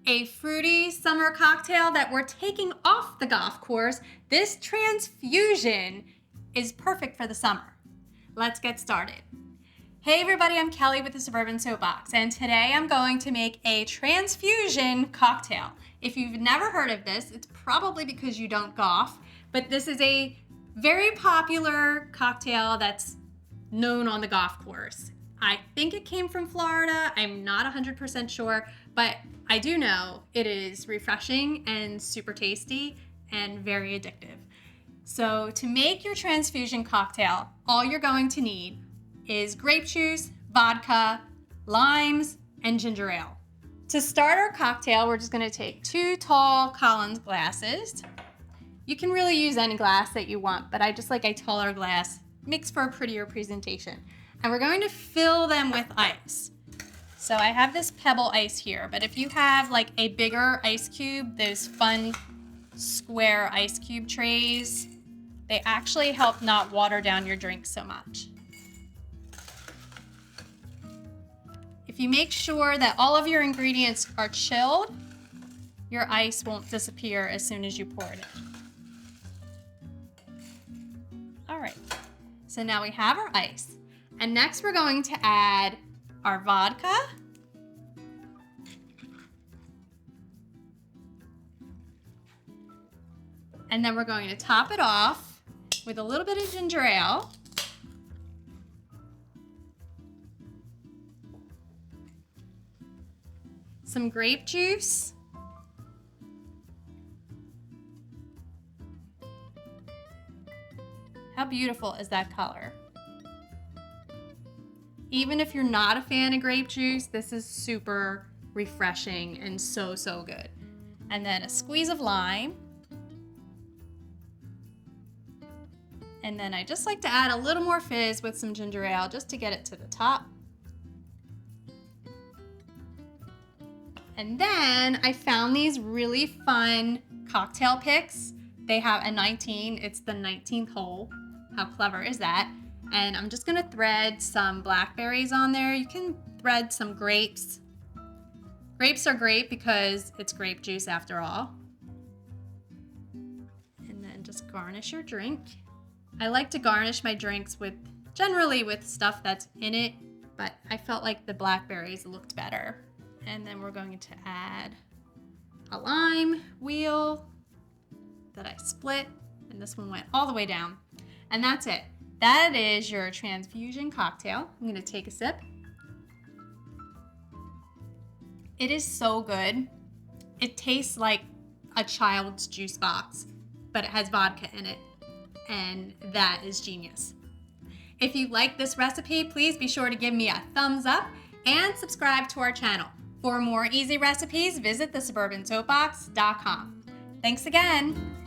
a fruity summer cocktail that we're taking off the golf course, this transfusion is perfect for the summer. Let's get started. Hey everybody, I'm Kelly with the Suburban Soapbox, and today I'm going to make a transfusion cocktail. If you've never heard of this, it's probably because you don't golf, but this is a very popular cocktail that's known on the golf course. I think it came from Florida. I'm not 100% sure, but I do know it is refreshing and super tasty and very addictive. So to make your transfusion cocktail, all you're going to need is grape juice, vodka, limes, and ginger ale. To start our cocktail, we're just gonna take 2 tall Collins glasses. You can really use any glass that you want, but I just like a taller glass. Makes for a prettier presentation. And we're going to fill them with ice. So I have this pebble ice here, but if you have like a bigger ice cube, those fun square ice cube trays, they actually help not water down your drink so much. If you make sure that all of your ingredients are chilled, your ice won't disappear as soon as you pour it in. All right, so now we have our ice. And next we're going to add our vodka. And then we're going to top it off with a little bit of ginger ale. Some grape juice. How beautiful is that color? Even if you're not a fan of grape juice, this is super refreshing and so good. And then a squeeze of lime. And then I just like to add a little more fizz with some ginger ale just to get it to the top. And then I found these really fun cocktail picks. They have a 19, it's the 19th hole. How clever is that? And I'm just gonna thread some blackberries on there. You can thread some grapes. Grapes are great because it's grape juice after all. And then just garnish your drink. I like to garnish my drinks generally with stuff that's in it, but I felt like the blackberries looked better. And then we're going to add a lime wheel that I split, and this one went all the way down. And that's it. That is your transfusion cocktail. I'm gonna take a sip. It is so good. It tastes like a child's juice box, but it has vodka in it, and that is genius. If you like this recipe, please be sure to give me a thumbs up and subscribe to our channel. For more easy recipes, visit thesuburbansoapbox.com. Thanks again.